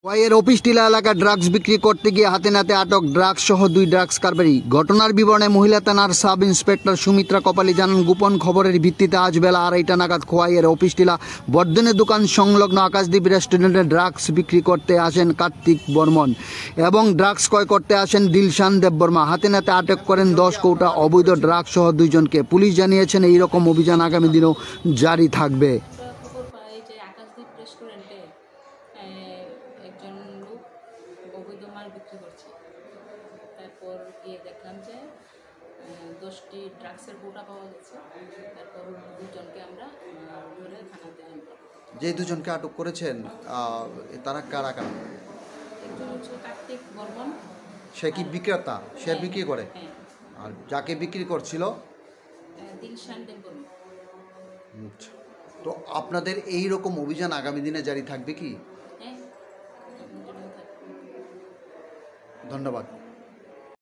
খোয়াইয়ের office টিলা এলাকায় drugs বিক্রি করতে গিয়ে হাতে নাতে আটক ড্রাগস সহ 2 ড্রাগস কারবারি। ঘটনার বিবরণে মহিলা থানার সাব ইন্সপেক্টর সুমিত্রা কপালি জানান, গোপন খবরের ভিত্তিতে আজ বেলা 2:30টা নাগাদ খোয়াইয়ের অফিস টিলা বর্ধনের দোকান সংলগ্ন আকাশদ্বীপ রেস্টুরেন্টে ড্রাগস বিক্রি করতে আসেন কার্তিক বর্মন এবং ড্রাগস ক্রয় করতে আসেন দিলশান দেববর্মা। হাতে নাতে আটক করেন 10 কৌটা অবৈধ ড্রাগস সহ 2 জনকে। পুলিশ জানিয়েছেন এই রকম অভিযান আগামী দিনেও জারি থাকবে। আকাশদ্বীপ রেস্টুরেন্টে একজন লোক অবৈধ মাল বিক্রি করছে। তারপর গিয়ে দেখলাম যে 10টি ড্রাগসের কৌটা পাওয়া গেছে। তারপর 2 জনকে আমরা ধরে থানাতে আনলাম। যে 2 জনকে আটক করেছেন তারা কারা কারা? একজন হচ্ছে কার্তিক বর্মন। সে কি বিক্রেতা? সে বিক্রি করে? হ্যাঁ। আর যাকে বিক্রি করছিল দিলশান দেববর্মা। আচ্ছা, তো আপনাদের এই রকম অভিযান আগামী দিনে জারি থাকবে কি? হ্যাঁ। ধন্যবাদ।